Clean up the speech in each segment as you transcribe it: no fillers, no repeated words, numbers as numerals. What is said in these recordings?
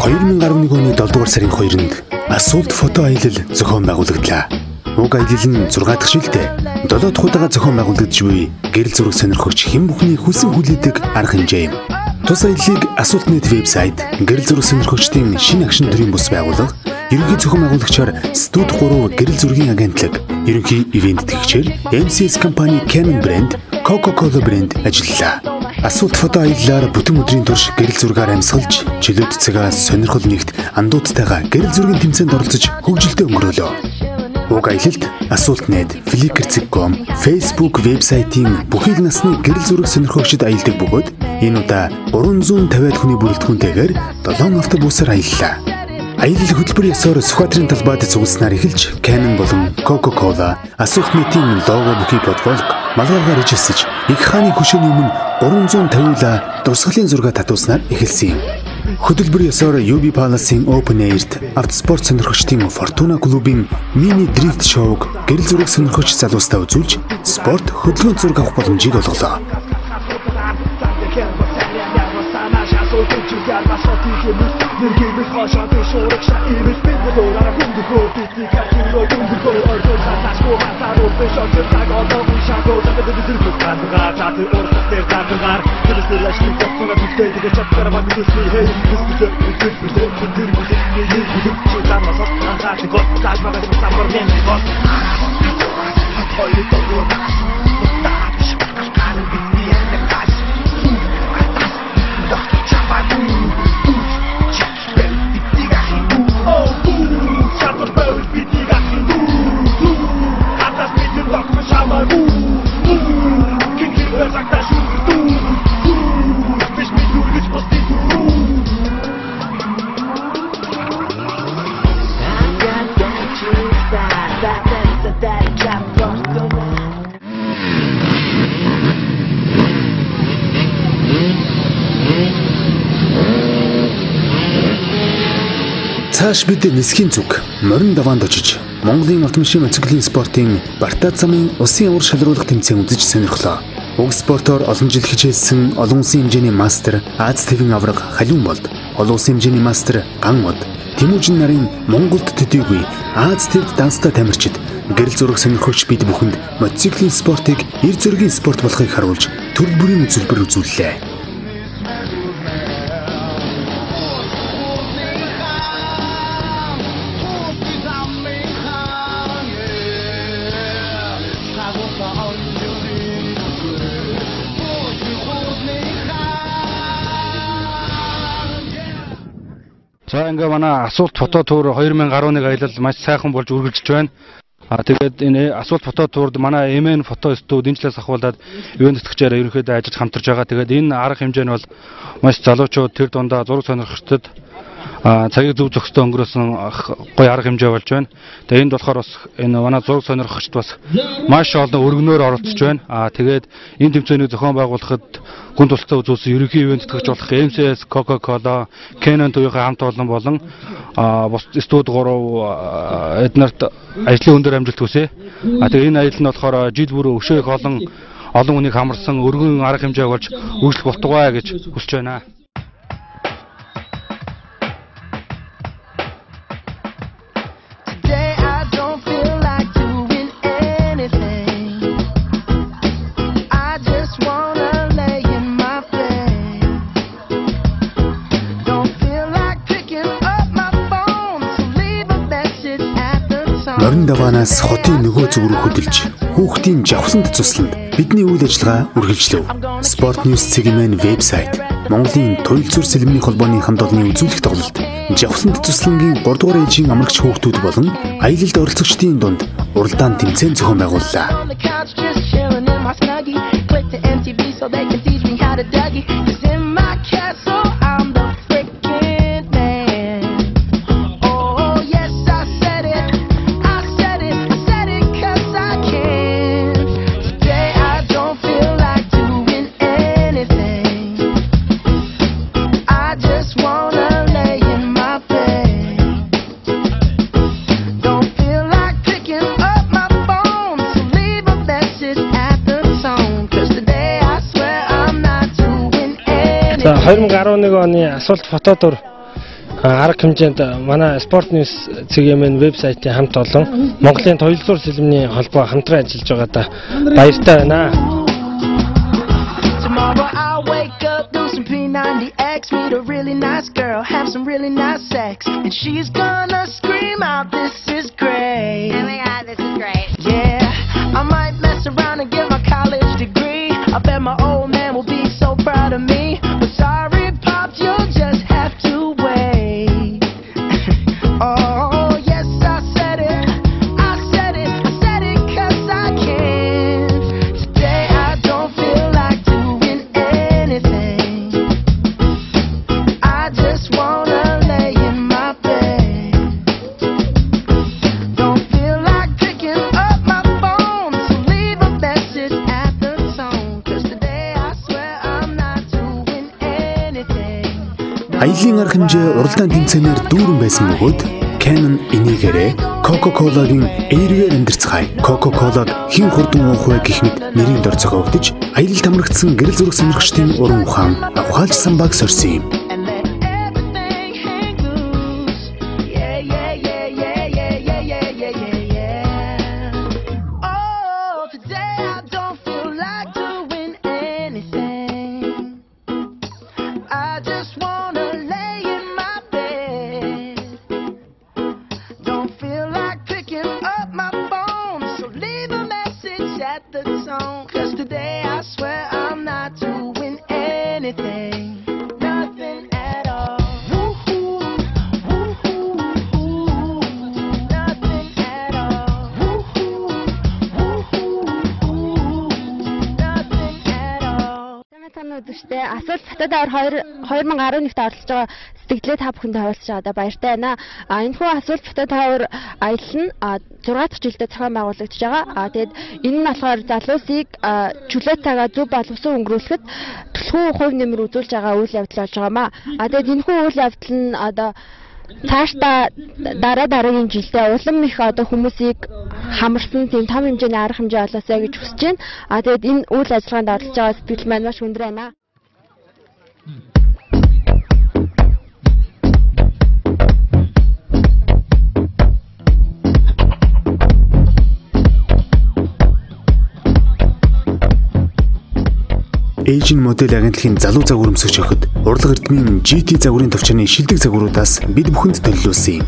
2011 оны 7 дугаар сарын 2-нд асуулт фото аялал зохион байгуулагдлаа. Уг аялал нь 6 дахь жилдээ 7 дахь удаага зохион байгуулагдж буй гэрэл зураг сонирхогч хэн бүхний хүсэн хүлээдэг арга хэмжээ юм. Тус аяллыг Асуулт.net вебсайт, гэрэл зураг сонирхогчдын шинэ агшин төрийн бус байгууллага, ерөнхий зохион байгуулагчаар Студ 3 гэрэл зургийн агентлаг, ерөнхий ивент тэгчээр MCS компани, Canon брэнд, Coca-Cola брэнд ажиллалаа. Асуулт фото аяллаар бүтэн өдрийн турш гэрэл зургаар амьсгалж, чөлөөт цагаас сонирхол нэгт андууттайгаа гэрэл зургийн тэмцээнд оролцож хөгжилтэй өнгөрөөлөө. Уг аялалд Асуулт.net, Flickr.com, Facebook вебсайтын бүхэл насны гэрэл зураг сонирхогчид аялдаг бөгөөд энэ удаа 350-аад хүний бүрэлдэхүүнтэйгээр 7 автобусаар аяллаа. Аялал хөтөлбөр ёсоор Сүхбаатарын талбайд цугласнаар эхэлж Canon болон Coca-Cola, Асуулт.net-ийн лого бүхий подголог малгайгаар ижилсэж их хааны хөшөөний өмнө 350-ла дурсгалын зураг татуулснаар эхэлсэн юм. Хөтөлбөр ёсоор UB Palace-ийн Open Air-т автоспорт сонирхогчдын Fortuna клубын мини дрифт шоуг гэрэл зураг сонирхогч залуустаа үзүүлж спорт хөдөлгөөн зураг авах боломжийг олголоо. Цааш бид нисхийн зүг морин даваанд очиж Монголын автомашин моциклын спортын Бартаа замын усын авар шалруулах тэмцээн үзэж сонирхлоо. Уг спортоор олон жил хичээлсэн олон улсын хэмжээний мастер Аз ТV-ийн авраг Халиун болд, олон улсын хэмжээний мастер Ган мод, Тэмүүжин нарын Монголд төдийгүй Аз ТV-д данстай тамирчид гэрэл зураг сонирхогч бид бүхэнд моциклийн спортыг эр зургийн спорт болохыг харуулж төрөл бүрийн үзүүлбэр үзүүллээ. За ингээ манай асуулт фото тур 2011 аялал маш сайхан болж үргэлжилж байна. Тэгээд энэ асуулт фото турд манай MN фото студ дэнчлээс ахуулаад ивент тэтгэгчээр ерөнхийдөө ажиллаж хамтарж байгаа. Тэгээд энэ арга хэмжээ нь бол маш залуучууд тэр дундаа зураг сонирхогчдод цагийг зөв зохистой өнгөрөөсөн гоё арга хэмжээ болж байна. Тэгээд энд болохоор бас энэ манай зураг сонирхогчд бас маш олон өргөнөөр оролцож байна. Тэгээд энэ тэмцээнийг зохион байгуулахад гүн тусалцаа үзүүлсэн ерөнхий ивент тэтгэгч болох MCS, Coca-Cola, Canon төвийнхээ хамт олон болон бус студ 3 эднэрт ажлын өндөр амжилт хүсье. Тэгээд энэ аялал нь болохоор жил бүр өшөө их олон хүнийг хамарсан өргөн арга хэмжээ болж үргэлжлэх болтугай гэж хүсэж байна. Морин даваанаас хотын нөгөө зүг рүү хөдөлж хүүхдийн жавхланд цусланд бидний үйл ажиллагаа үргэлжлэв. Sport News цэгийн вебсайт, Монголын туйл зур сэлмийн холбооны хамт олонны үзүүлэх тоглолт, жавхланд цуслангийн 3 дугаар ээжийн амрагч хүүхдүүд болон аялалд оролцогчдын дунд уралдаан тэмцээн зохион байгууллаа. За 2011 оны асуулт фото тур арга хэмжээнд манай Sport News цэгийн вебсайтын хамт олон Монголын туйлдуур сэлмний холбоо хамтран ажиллаж байгаадаа баяртай байна. P90X, meet a really nice girl, have some really nice sex, and she's gonna scream out, "This is great!" Oh my God, this is great! Yeah, I might mess around and get my college degree. I bet my old man will be so proud of me. But sorry, Pops, you'll just have to wait. Oh, yes, I said it, I said it, I said it 'cause I can. Today I don't feel like doing anything. I just wanna lay in my bed. Don't feel like picking up my phone, so leave a message at the tone. 'Cause today I swear I'm not doing anything. Аялын арга хэмжээ уралдаан тэмцээнээр дүүрэн байсан бөгөөд Canon энийгээрээ Coca-Cola-гийн Airware амьдэрцгай Coca-Cola-г хэн хурдан уух вэ гэх мэт нэрийн дор зохиогдож аялалд амрагдсан гэрэл зураг сонирхчдын уран ухаан ухаалж самбааг сорьсон юм. And let everything hang loose. Yeah, yeah, yeah, yeah, yeah, yeah, yeah, yeah, yeah, yeah. Oh, today I don't feel like doing anything. I just wanna lay in my bed. Don't feel like picking up my phone, so leave a message at the tone. 'Cause today I swear I'm not doing anything. Nothing at all. Woo-hoo, woo-hoo, woo-hoo. Nothing at all. Woo-hoo, woo-hoo, woo-hoo. Nothing at all. Сайн үзэгчдээ асуулт хатад авар 2011-т оролцож байгаа сэтгэлээ та бүхэндээ хуваалцаж байгаадаа баяртай байна. Энэхүү асуулт хатад авар аялал нь 6 дахь жилдээ зохион байгуулагдаж байгаа. Тэгээд энэ нь болохоор залуусыг чөлөө цагаа зөв боловсон өнгөрүүлэхэд түлхүү хувь нэмэр үзүүлж байгаа үйл явдал болж байгаамаа. Тэгээд энэхүү үйл явдал нь одоо цаашдаа дараагийн жилдээ улам их хүмүүсийг хамарсан тийм том хэмжээний арга хэмжээ болоосаа гэж хүсэж байна. Тэгээд энэ үйл ажиллагаанд оролцож байгаа сэтгэл маань маш өндөр байна. Asian модель агентлагийн залуу загварамсагч охид урлаг эрдмийн GT загварын төвчний шилдэг загваруудаас бид бүхэнд төлөвлөсөн юм.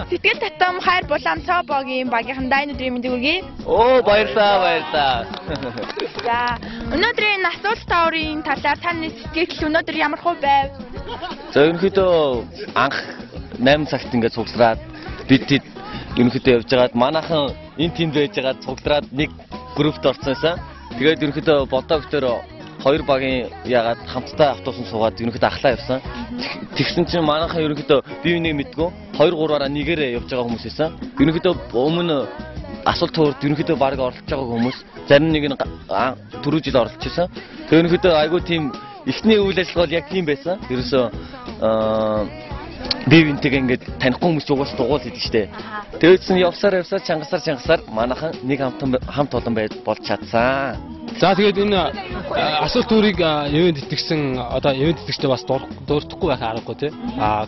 Сэтгэл татам хайр булам цаабогийн багийнхан дайны өдрийн мэндийг хүргэе. Оо баярлаа. За өнөөдрийн асуулт таврын талаар таны сэтгэл өнөөдөр ямар хөө байв? За ерөнхийдөө анх 8 цагт ингээд цугсраад бид ерөнхийдөө явж байгаад манайхан энэ тимд байж байгаа цугдраад нэг группт орсон байсан. Тэгээд ерөнхийдөө бодоо битээр хоёр багийн ягаад хамтдаа автобусанд суугаад ерөнхийдөө ахлаа явсан. Тэгсэн чинь манайхан ерөнхийдөө бие биенийг мэдгүй 2-3-аараа нэгээрээ явж байгаа хүмүүс байсан. Ерөнхийдөө өмнө асуулт туурд ерөнхийдөө баг оролцож байгаа хүмүүс зарим нэг нь 4 жил оролцож байсан. Тэгээд ерөнхийдөө айгүй тийм эхний үйл ажиллагаа бол яг тийм байсан. Ерөөсөө бие биентэйгээ ингээд танихгүй хүмүүс угаас дугуул идэг штэ. Тэгээдсэн явсаар чангасаар манайхан нэг хамт олон байж болж чадсан. За тэгээд энэ асуулт төрийг ивент итгэсэн одоо ивент итгэжтэй бас дуурахгүй байх аргагүй тий.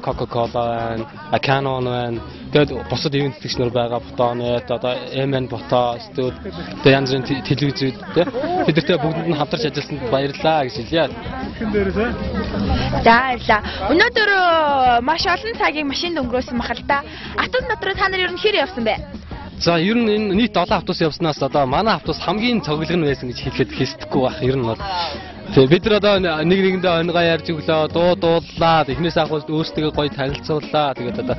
Coca-Cola байна, Canon байна. Тэгээд бусад ивент итгэгчнэр байгаа Fotonnet одоо MN Photo студ тэгээд янз бүрийн телевизүүд тий. Тэдэртэй бүгдэнд нь хамтарч ажилласанд баярлалаа гэж хэлье. За баярлалаа. Өнөөдөр маш олон цагийг машинд өнгөрөөсөн мах л да. Автобус дотроо та нар ер нь хэр явсан бэ? За ер нь энэ нийт 7 автобус явснаас одоо манай автобус хамгийн цоглог нь байсан гэж хэлэхэд хэсдэхгүй байх. Ер нь бол тэгээ бид нар одоо нэг нэгэндээ онгоо ярьж өглөө дууллаа. Эхнээс ахвал өөрсдөө гоё танилцууллаа. Тэгээд одоо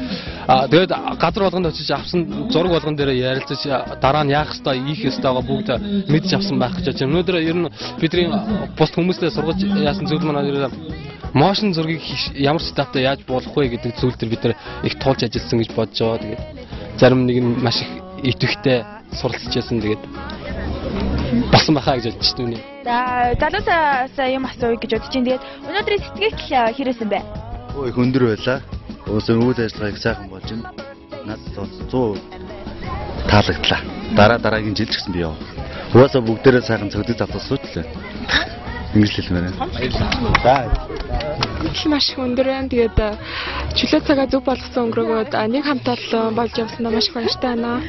тэгээд газар болгонд очиж авсан зураг болгон дээр ярилцаж дараа нь яах ёстой, ийх ёстойгоо бүгд мэдж авсан байх гэж байна. Өнөөдөр ер нь бидний бус хүмүүстэй сургаж яасан зүйл манай моушн зургийг ямар статтай яаж болох вэ гэдэг зүйл төр бид нар их туулж ажилласан гэж бодож байгаа. Тэгээд зарим нэг нь маш их итгэвтэй суралцж байсан. Тэгээд басан байхаа гэж бодож байна. За залуусаа юм асууя гэж бодож байна. Тэгээд өнөөдрийн сэтгэл хэрээсэн бэ? Их өндөр байлаа. Уусаа үйл ажиллагааг сайхан болж байна. Надад 100% таалагдлаа. Дараагийн жил ч гэсэн би яв. Уусаа бүгдээрээ сайхан цогцол авах суучлаа. Ингэж хэлмээр байна. Маш их өндөр байна. Тэгээд чөлөө цагаа зөв болгосон өнгөрөөгөөд нэг хамт олон болж явснаа маш их баяртай байна.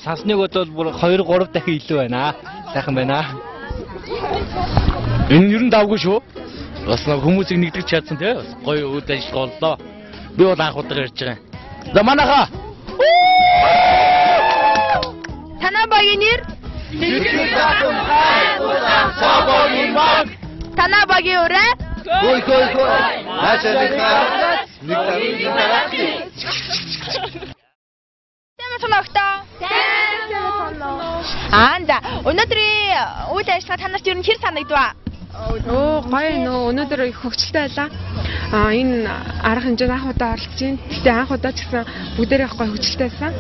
Сансныг бодвол бүр 2-3 дахин илүү байна. Сайхан байна. Энэ ер нь давгүй шүү. Бас хүмүүсийг нэгдэж чадсан тий. Гоё үйл ажиллагаа боллоо. Би бол анх удаа ярьж байгаа. За манайхаа. Танай багийн нэр? Танай багийн өрөө? Гой. Хашаалаа. Соногтоо. За өнөөдрийн үйл ажиллагаа танарт ер нь хэр санагдав? Гоё нөө өнөөдөр их хөвгчлээ байлаа. Энэ арга хэмжээнд анх удаа оролцож байна. Гэтэ анх удаа ч гэсэн бүгдээрээ их гоё хөвгчлээ байсан.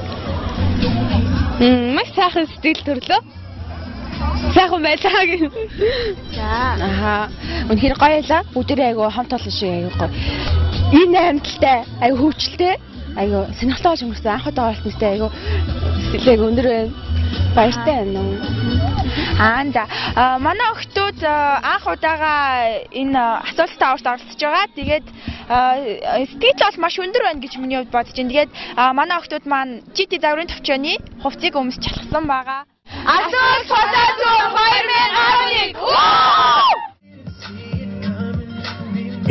Маш сайхан сэтгэл төрлөө. Сайхан байлаа гэх. За. Үнэхээр гоё байлаа. Бүгдээрээ айгу хамт олон шиг айгу гоё. Энэ амталтай, айгу хөвчлээ. Айгу сонирхолтой болж өнгөрсөн. Анх удаа оролцсонтэй айгу сэтгэлээ өндөр байна. Баяртай байна. За манай охтууд анх удаага энэ асуултанд оролцож байгаа. Тэгээд сэтгэл бол маш өндөр байна гэж миний хувьд бодож байна. Тэгээд манай охтууд маань GT загварын төвчөөний хувцсыг өмсч чалгасан байгаа. Асуулт фототур 2011.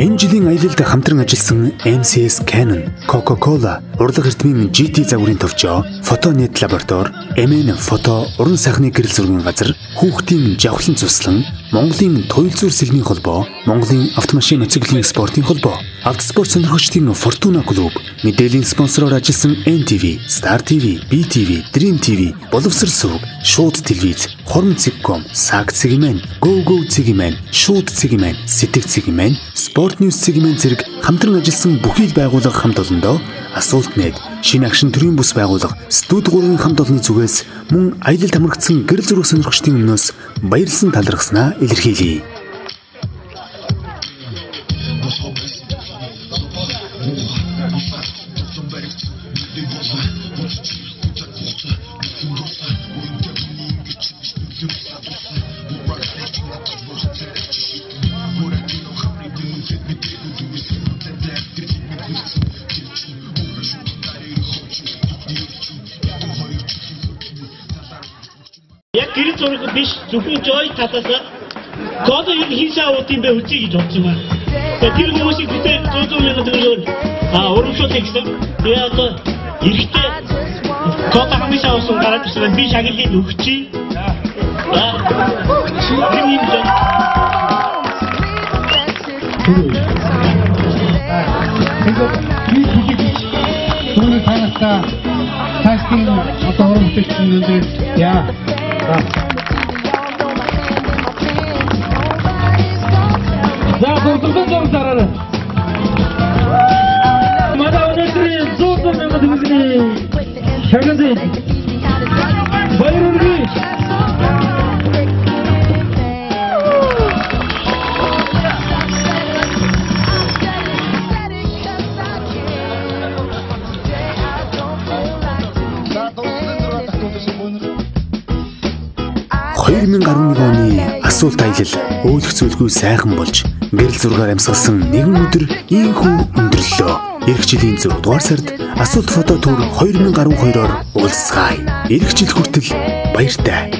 Энэ жилийн аялалд хамтран ажилласан MCS Canon, Coca-Cola, урлаг эрдмийн GT загварын төвчөө, Fotonnet лаборатори, MN Photo уран сайхны гэрэл зургийн газар, хүүхдийн жавхлан цуслан, Монголын туйл зуур сэлмийн холбоо, Монголын автомашин моциклийн спортын холбоо, автоспорт сонирхогчдын Fortuna клуб, мэдээллийн спонсороор ажилласан NTV, Star TV, BTV, Dream TV, Боловсрол сувг, Шууд телевиз, Хорон цэгком, Саг цэгмэн, Go цэгмэн, Шууд цэгмэн, Сэтгэг цэгмэн, Sport News цэгмэн зэрэг хамтран ажилласан бүхий л байгууллага хамт олондоо Асуулт.net, шинэ агшин төрийн бүс байгууллага Студ 3-ын хамт олонны зүгээс мөн аялалд хамрагдсан гэрэл зураг сонирхогчдын өмнөөс баярлсан талархснаа илэрхийлье. Яг гэрэл зураг биш зөвхөн Joy татасаа Кода юу хийсээ авах юм бэ үгүй гэж бодсон байна. Тэр хүмүүсийг бид 100 мянган төгрөгөөр урамшуулъя гэсэн. Тэгээ одоо эрэхтэй Кода хамгийн авсан гараад ирсэн би шагналыг өгчий. та тактикийн одоо уран бүтээлчдийн өндөр яа. За бүгдээ зурсараа. Манай өнөөдрийн 100 мянган төгрөгийн шагнал. Баярлалаа. оны асуулт аялал өөлөх зүйлгүй сайхан болж гэрэл зургаар амьсгалсан нэгэн өдөр ийхүү өндөрлөө. Ирэх жилийн 6 дугаар сард асуулт фото тур 2012-оор уулзцгаая. Ирэх жил хүртэл баяртай.